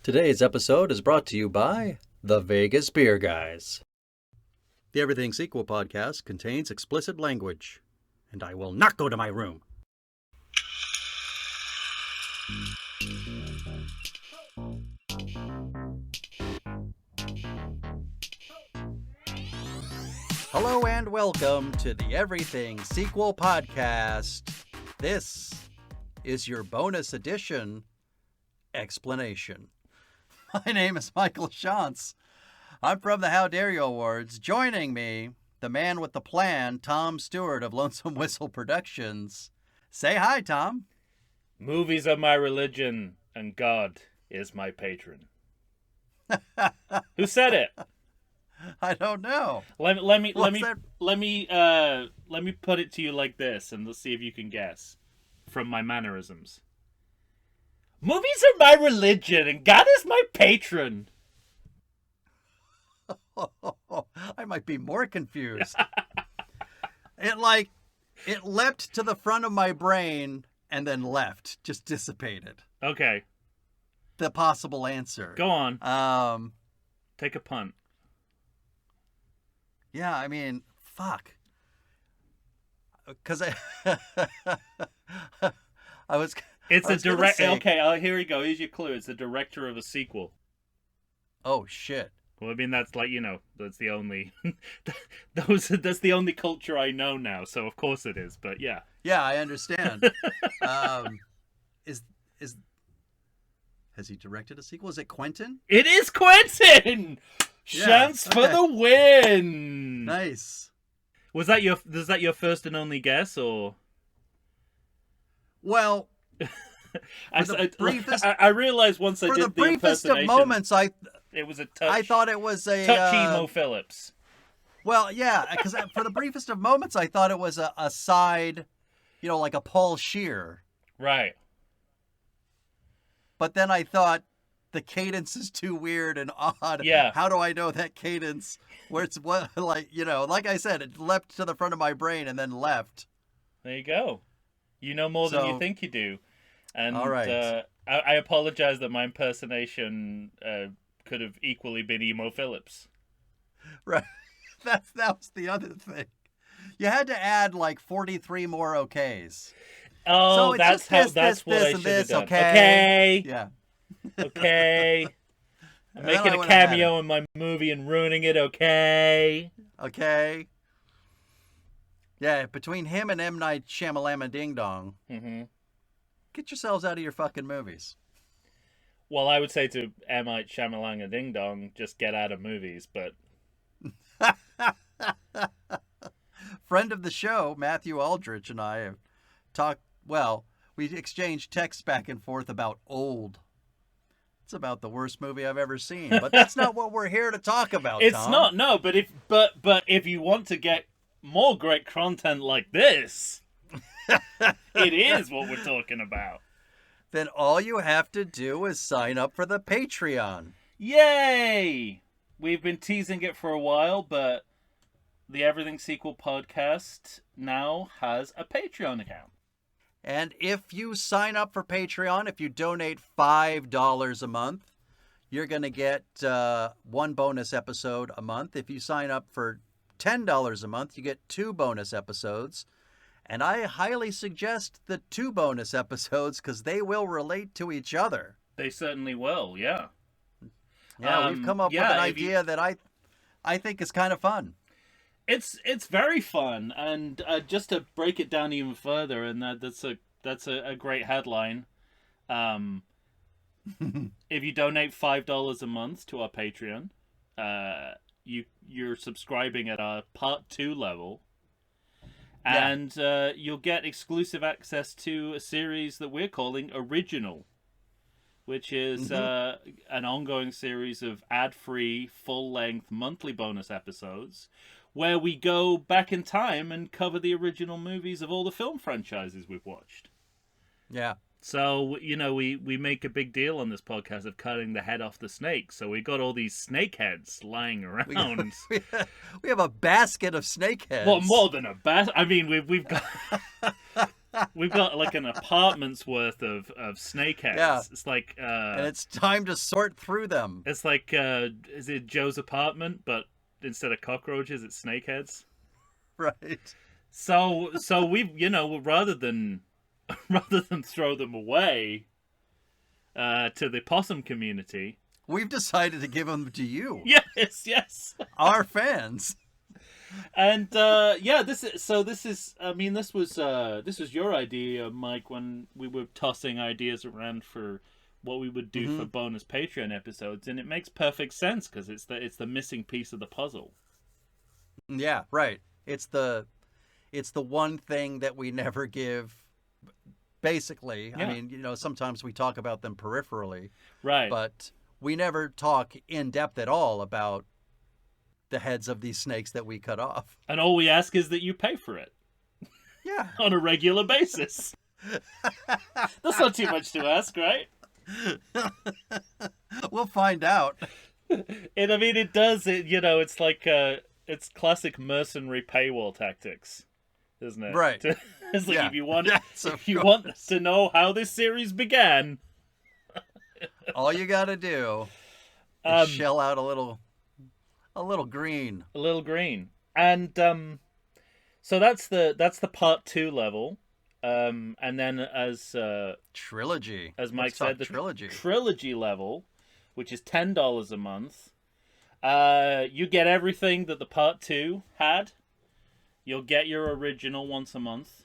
Today's episode is brought to you by the Vegas Beer Guys. The Everything Sequel podcast contains explicit language, and I will not go to my room. Hello and welcome to the Everything Sequel podcast. This is your bonus edition explanation. My name is Michael Shantz. I'm from the How Dare You Awards. Joining me, the man with the plan, Tom Stewart of Lonesome Whistle Productions. Say hi, Tom. Movies are my religion, and God is my patron. Who said it? I don't know. Let me put it to you like this, and let's see if you can guess from my mannerisms. Movies are my religion, and God is my patron. I might be more confused. It leapt to the front of my brain and then left, just dissipated. Okay. The possible answer. Go on. Take a punt. Yeah, I mean, fuck. Because I was. It's a direct. say... Okay, here we go. Here's your clue. It's the director of a sequel. Oh shit. Well, I mean, that's that's the only that's the only culture I know now. So of course it is. But yeah. Yeah, I understand. Has he directed a sequel? Is it Quentin? It is Quentin. Yeah, Chance for the win. Nice. Was that your first and only guess, or? Well, I realized once I did the impersonation. For the briefest of moments, it was a touch. I thought it was a touch Emo Phillips. Well, yeah, because for the briefest of moments, I thought it was a side, like a Paul Scheer. Right. But then I thought the cadence is too weird and odd. Yeah. How do I know that cadence? Where it's like I said, it leapt to the front of my brain and then left. There you go. You know more than you think you do. And all right. I apologize that my impersonation could have equally been Emo Phillips. Right. That was the other thing. You had to add 43 more okays. Oh, so that's what I should have done. Okay. Yeah. Okay. I'm making a cameo in my movie and ruining it, okay? Okay. Yeah, between him and M. Night Shyamalama Ding Dong, get yourselves out of your fucking movies. Well, I would say to M. Night Shyamalama Ding Dong, just get out of movies, but... Friend of the show, Matthew Aldrich, and I have talked, we exchanged texts back and forth about Old. It's about the worst movie I've ever seen, but that's not what we're here to talk about, It's Tom. not, no, but if you want to get more great content like this, it is what we're talking about. Then all you have to do is sign up for the Patreon. Yay! We've been teasing it for a while, but the Everything Sequel podcast now has a Patreon account. And if you sign up for Patreon, if you donate $5 a month, you're going to get one bonus episode a month. If you sign up for $10 a month, you get 2 bonus episodes. And I highly suggest the 2 bonus episodes because they will relate to each other. They certainly will, yeah. Yeah, we've come up with an idea that I think is kind of fun. It's very fun, and just to break it down even further, and that's a great headline. If you donate $5 a month to our Patreon, you're subscribing at our Part 2 level, and you'll get exclusive access to a series that we're calling Original, which is an ongoing series of ad-free, full-length monthly bonus episodes where we go back in time and cover the original movies of all the film franchises we've watched. Yeah. So, we make a big deal on this podcast of cutting the head off the snake. So we got all these snake heads lying around. We have a basket of snake heads. Well, more than a basket. I mean, we've got We've got like an apartment's worth of snakeheads. Yeah. It's like and it's time to sort through them. it's like is it Joe's apartment, but instead of cockroaches, it's snakeheads. Right. So we've rather than throw them away to the possum community, We've decided to give them to you, yes, our fans. and this was your idea, Mike, when we were tossing ideas around for what we would do for bonus Patreon episodes, and it makes perfect sense because it's the missing piece of the puzzle. Yeah, right. It's the one thing that we never give. Basically, Yeah. I mean, sometimes we talk about them peripherally, Right. but we never talk in depth at all about the heads of these snakes that we cut off. And all we ask is that you pay for it Yeah. on a regular basis. That's not too much to ask, right? We'll find out. And I mean, it does. It's like it's classic mercenary paywall tactics, isn't it? Right. It's like Yeah. if you want, Yes, of if you course. want to know how this series began, All you got to do is shell out a little green. a little green, and so that's the part 2 level, and then as Trilogy. Mike Let's talk said, the trilogy. level, which is $10 a month. You get everything that the part 2 had. You'll get your original once a month.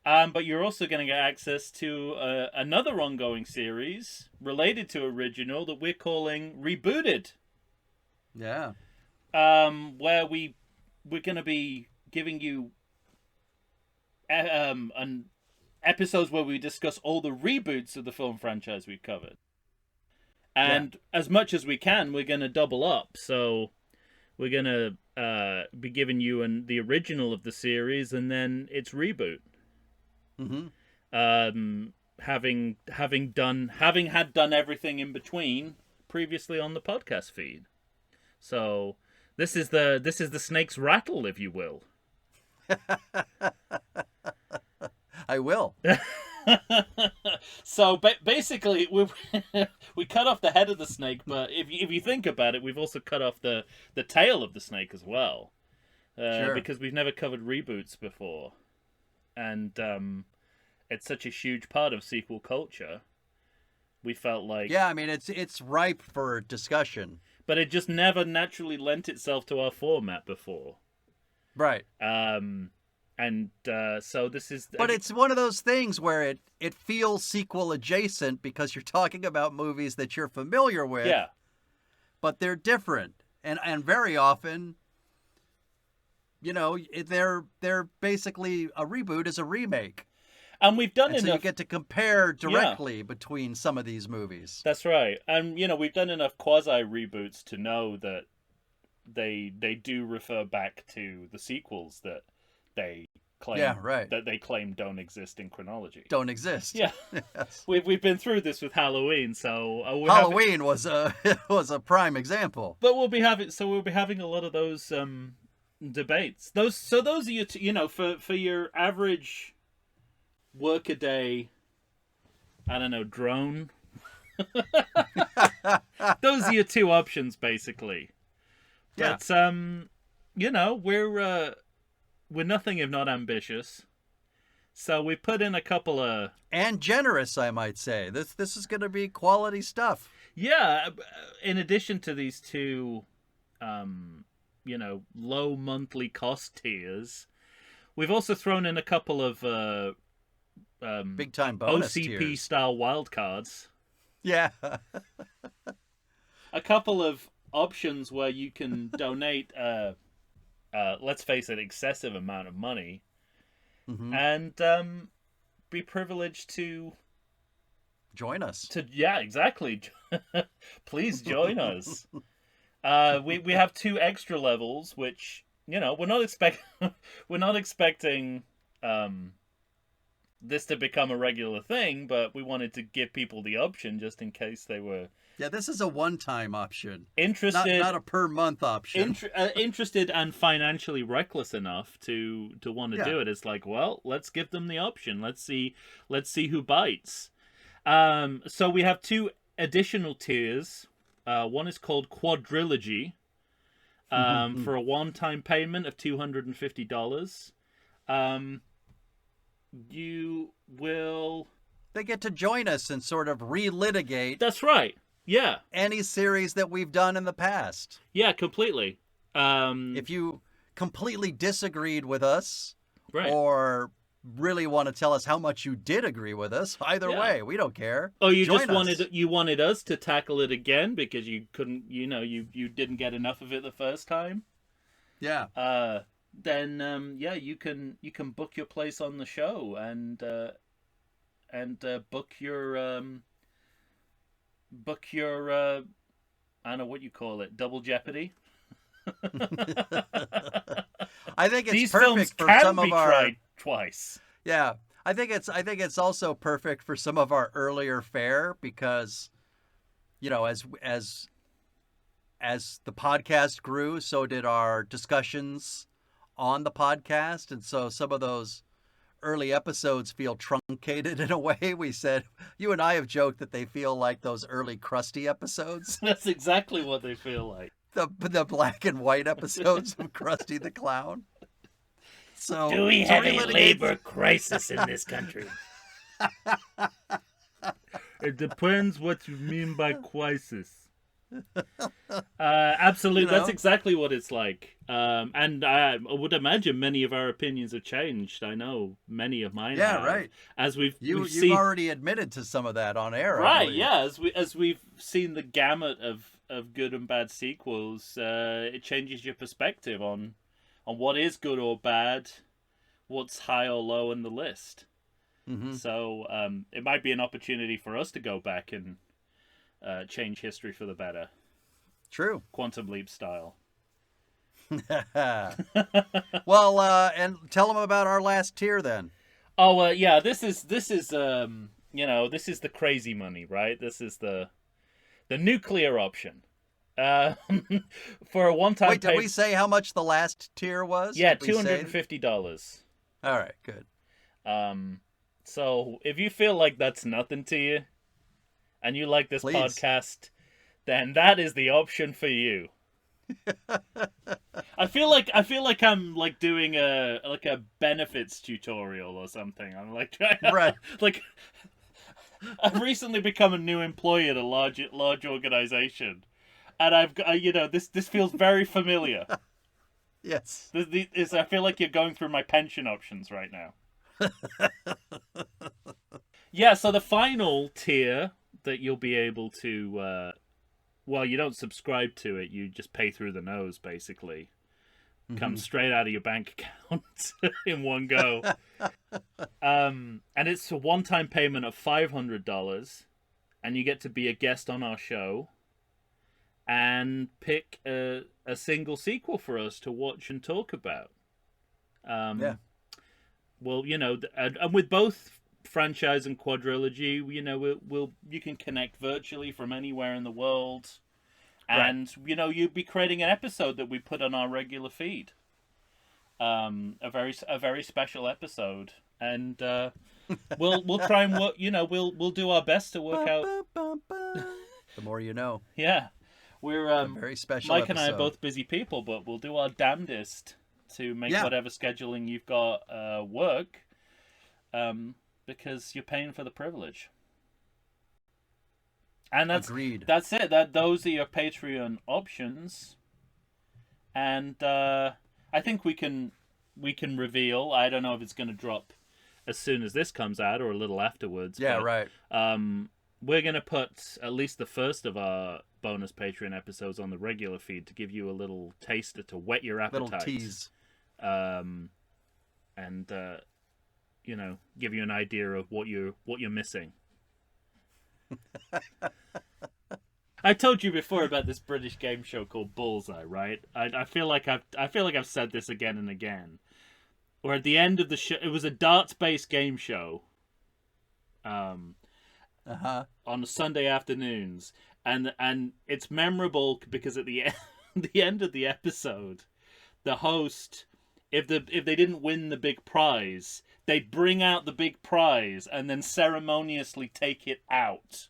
But you're also going to get access to another ongoing series related to original that we're calling Rebooted. Yeah. Where we're going to be giving you episodes where we discuss all the reboots of the film franchise we've covered. And as much as we can, we're going to double up. So we're going to be giving you the original of the series and then its reboot. Mm-hmm. Having had done everything in between previously on the podcast feed. So this is the snake's rattle, if you will. I will. So basically, we cut off the head of the snake, but if you think about it, we've also cut off the tail of the snake as well, Sure. because we've never covered reboots before, and it's such a huge part of sequel culture. We felt like Yeah, I mean it's ripe for discussion. but it just never naturally lent itself to our format before. Right. So this is. But it's one of those things where it feels sequel adjacent because you're talking about movies that you're familiar with. Yeah. But they're different. And very often, they're basically a reboot is a remake. And we've done And so enough. you get to compare directly between some of these movies. That's right, and we've done enough quasi reboots to know that they do refer back to the sequels that they claim that they claim don't exist in chronology. Don't exist. Yeah, Yes. we've been through this with Halloween, so Halloween was a prime example. But we'll be having a lot of those debates. Those are your for your average workaday, I don't know, drone. Those are your two options, basically. Yeah. But we're nothing if not ambitious. So we put in a couple of And generous, I might say. This is going to be quality stuff. Yeah, in addition to these two, low monthly cost tiers, we've also thrown in a couple of Big time bonus OCP tiers. style wildcards. Yeah. A couple of options where you can donate, let's face it, excessive amount of money, Mm-hmm. and be privileged to Join us. yeah, exactly. Please join us. We have 2 extra levels, which we're not expecting this to become a regular thing, but we wanted to give people the option just in case they were Yeah, this is a one-time option, interested, not a per-month option. interested and financially reckless enough to want to do it. It's like, well, let's give them the option. Let's see who bites. So we have 2 additional tiers. One is called Quadrilogy, for a one-time payment of $250. You will... They get to join us and sort of relitigate. That's right. Yeah. Any series that we've done in the past. Yeah, completely. If you completely disagreed with us, right, or really want to tell us how much you did agree with us, either way, we don't care. Oh, you Join just us. wanted us to tackle it again because you couldn't, you didn't get enough of it the first time. Yeah. Then you can book your place on the show and book your I don't know what you call it, double jeopardy. I think it's These perfect films for can some be of our tried twice. Yeah. I think it's also perfect for some of our earlier fare because, as the podcast grew, so did our discussions on the podcast, and so some of those early episodes feel truncated in a way. We said, you and I have joked that they feel like those early Krusty episodes. That's exactly what they feel like. The black and white episodes of Krusty the Clown. So, do we have a labor crisis in this country? It depends what you mean by crisis. Absolutely, that's exactly what it's like. And I would imagine many of our opinions have changed. I know many of mine have. Right. As you've seen... already admitted to some of that on air, right? Yeah, as we've seen the gamut of good and bad sequels, it changes your perspective on what is good or bad, what's high or low in the list. Mm-hmm. So it might be an opportunity for us to go back and change history for the better. True. Quantum Leap style. Well, and tell them about our last tier then. Oh, yeah, this is this is the crazy money, right? This is the nuclear option. For a one-time Wait, did we say how much the last tier was? Yeah, $250. All right, good. So if you feel like that's nothing to you, and you like this podcast, then that is the option for you. I feel like I'm like doing a benefits tutorial or something. I'm like trying to, right. Like I've recently become a new employee at a large organization, and I've got this feels very familiar. Yes. I feel like you're going through my pension options right now. Yeah. So the final tier that you'll be able to, you don't subscribe to it, you just pay through the nose, basically. Mm-hmm. Comes straight out of your bank account in one go. And it's a one-time payment of $500, and you get to be a guest on our show and pick a single sequel for us to watch and talk about. Yeah. Well, and with both franchise and quadrilogy, you can connect virtually from anywhere in the world, and you'd be creating an episode that we put on our regular feed, a very special episode, and we'll try and work. We'll do our best to work out. The more you know. Yeah, we're a very special. Mike episode. and I are both busy people, but we'll do our damnedest to make whatever scheduling you've got work. Because you're paying for the privilege. And that's agreed. That's it. Those are your Patreon options. And I think we can reveal. I don't know if it's going to drop as soon as this comes out or a little afterwards. Yeah, but, right. We're going to put at least the first of our bonus Patreon episodes on the regular feed to give you a little taster to whet your appetite. Little tease. And give you an idea of what you're missing. I told you before about this British game show called Bullseye, right? I feel like I've said this again and again. Where at the end of the show, it was a darts-based game show Um, Uh-huh. on Sunday afternoons, and it's memorable because at the the end of the episode, the host, if they didn't win the big prize, they'd bring out the big prize and then ceremoniously take it out.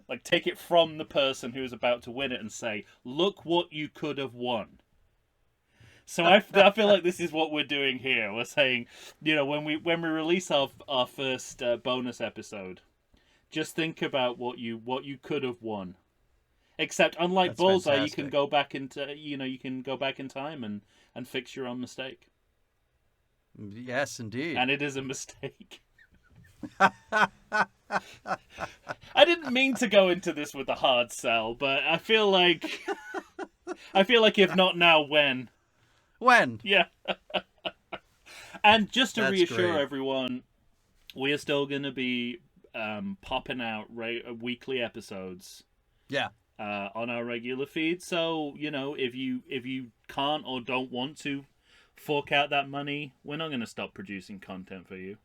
Like, take it from the person who was about to win it and say, "Look what you could have won." So I feel like this is what we're doing here. We're saying, when we release our first bonus episode, just think about what you could have won. Except, unlike That's Bullseye, fantastic. you can go back into you can go back in time and fix your own mistake. Yes, indeed. And it is a mistake. I didn't mean to go into this with a hard sell, but I feel like if not now, when? When? Yeah. And just to That's reassure great. everyone, we are still going to be popping out weekly episodes. Yeah. On our regular feed. So, if you can't or don't want to fork out that money, we're not going to stop producing content for you.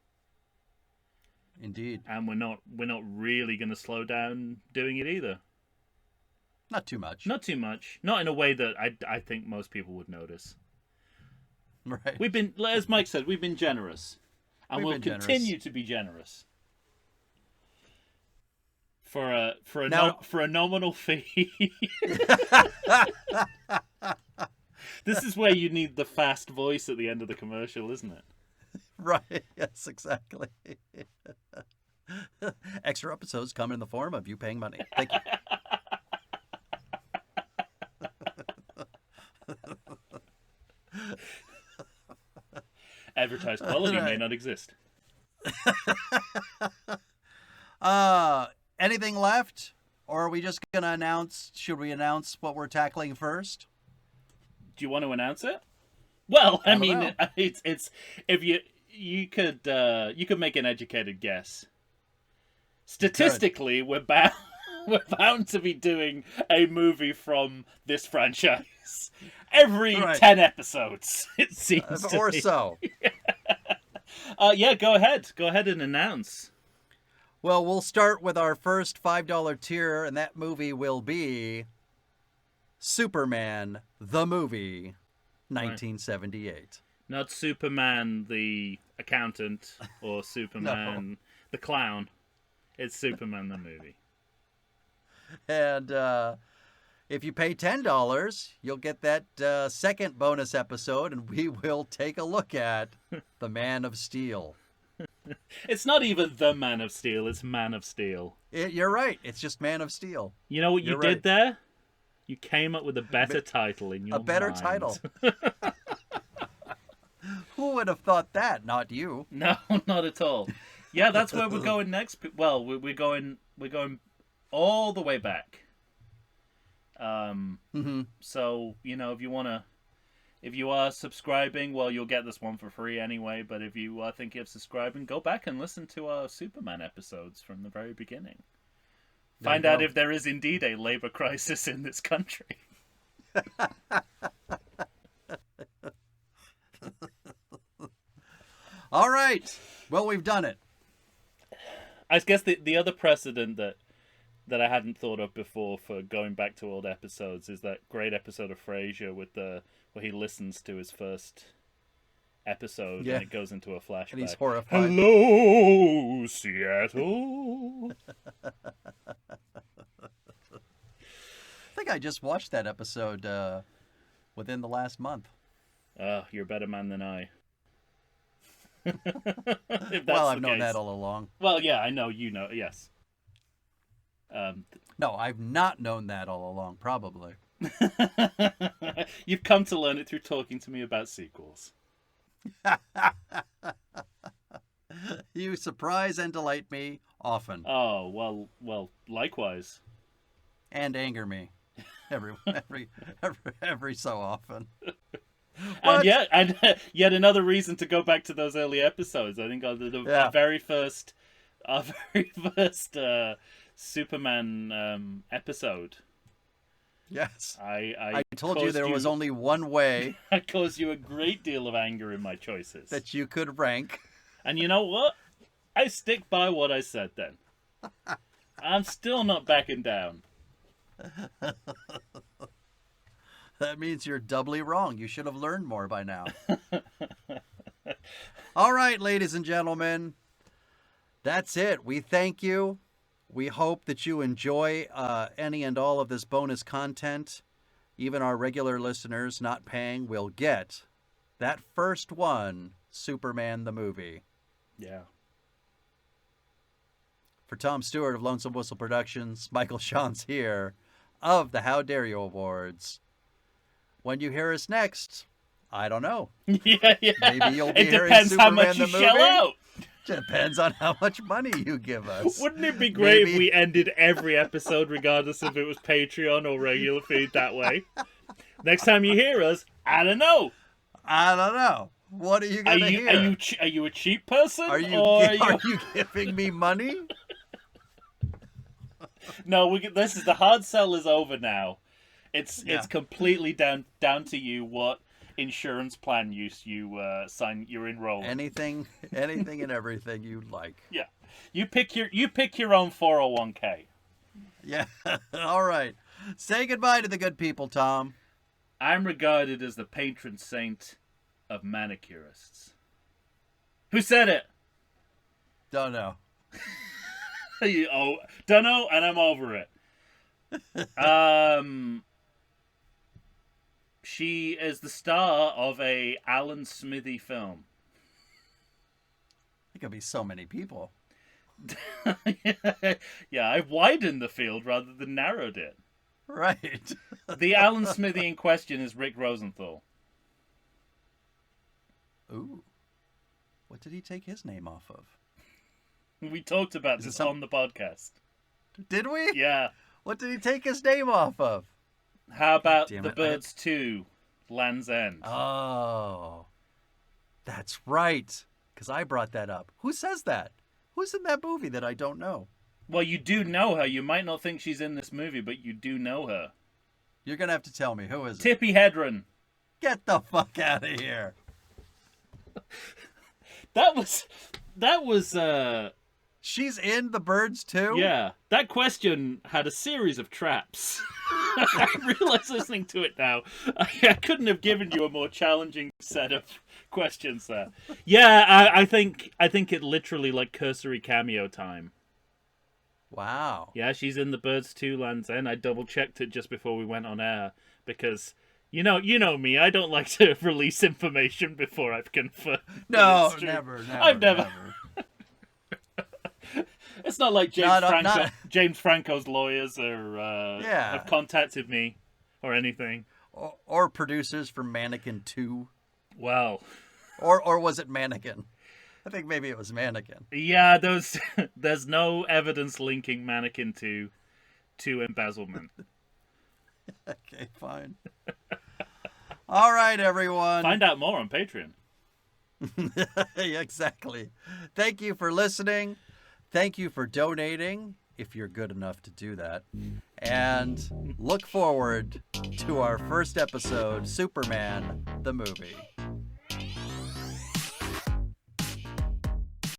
Indeed. And we're not really going to slow down doing it either. Not too much. Not too much. Not in a way that I think most people would notice. Right. We've been, as Mike said, we've been generous. And We've we'll been generous. continue to be generous. For a nominal fee. This is where you need the fast voice at the end of the commercial, isn't it? Right. Yes, exactly. Extra episodes come in the form of you paying money. Thank you. Advertised quality may Right. not exist. Anything left? Or are we just going to should we announce what we're tackling first? Do you want to announce it? Well, I don't mean, know. it's if you could make an educated guess. Statistically, we're bound to be doing a movie from this franchise every Right. 10 episodes. It seems to Or be. so. Yeah, go ahead and announce. Well, we'll start with our first $5 tier, and that movie will be Superman, the movie, 1978. Not Superman the accountant or Superman the clown. It's Superman the movie. And if you pay $10, you'll get that second bonus episode, and we will take a look at The Man of Steel. It's not even The Man of Steel, it's Man of Steel. You're right. It's just Man of Steel. You know what you You're did right. there? You came up with a better title in your A better mind. title. Who would have thought that? Not you. No, not at all. Yeah, that's where we're going next. Well, we're going all the way back. So, if you are subscribing, well, you'll get this one for free anyway, but if you are thinking of subscribing, go back and listen to our Superman episodes from the very beginning. Find out if there is indeed a labor crisis in this country. All right. Well, we've done it. I guess the other precedent that I hadn't thought of before for going back to old episodes is that great episode of Frasier where he listens to his first episode Yeah. and it goes into a flashback. And he's horrified. Hello, Seattle. I think I just watched that episode within the last month. You're a better man than I. If that's Well, the I've known case. that all along. Well, yeah, I know you know. Yes. No, I've not known that all along, probably. You've come to learn it through talking to me about sequels. You surprise and delight me often, Oh, well, likewise. and anger me every so often. And yet another reason to go back to those early episodes. I think our very first Superman episode. Yes. I told you caused there was only one way I caused you a great deal of anger in my choices. that you could rank. And you know what? I stick by what I said then. I'm still not backing down. That means you're doubly wrong. You should have learned more by now. All right, ladies and gentlemen. That's it. We thank you. We hope that you enjoy any and all of this bonus content. Even our regular listeners not paying will get that first one, Superman the movie. Yeah. For Tom Stewart of Lonesome Whistle Productions, Michael Shawns here of the How Dare You Awards. When you hear us next, I don't know. Yeah. Maybe you'll be it hearing depends Superman how much the you movie. shell out. Depends on how much money you give us. Wouldn't it be great Maybe. if we ended every episode, regardless if it was Patreon or regular feed, that way? Next time you hear us, I don't know. I don't know. What are you going to hear? Are you a cheap person? Are you giving me money? No, this is the hard sell is over now. It's completely down to you what insurance plan you sign you're enrolled. Anything and everything you like. Yeah. You pick your own 401k. Yeah. All right. Say goodbye to the good people, Tom. I'm regarded as the patron saint of manicurists. Who said it? Don't know. Don't know, and I'm over it. She is the star of a Alan Smithy film. It could be so many people. Yeah, I've widened the field rather than narrowed it. Right. The Alan Smithy in question is Rick Rosenthal. Ooh. What did he take his name off of? We talked about this on the podcast. Did we? Yeah. What did he take his name off of? How about The Birds 2, Land's End? Oh. That's right. Because I brought that up. Who says that? Who's in that movie that I don't know? Well, you do know her. You might not think she's in this movie, but you do know her. You're going to have to tell me. Who is it? Tippi Hedren. Get the fuck out of here. That was She's in The Birds too? Yeah. That question had a series of traps. I realize listening to it now. I couldn't have given you a more challenging set of questions there. Yeah, I think it literally like cursory cameo time. Wow. Yeah, she's in The Birds 2 Land's End. I double checked it just before we went on air because you know me. I don't like to release information before I've confirmed. No, never. I've never. It's not like James Franco's lawyers have contacted me or anything. Or producers for Mannequin 2. Wow. Or was it Mannequin? I think maybe it was Mannequin. Yeah, there's no evidence linking Mannequin to embezzlement. Okay, fine. All right, everyone. Find out more on Patreon. Yeah, exactly. Thank you for listening. Thank you for donating, if you're good enough to do that. And look forward to our first episode, Superman the movie.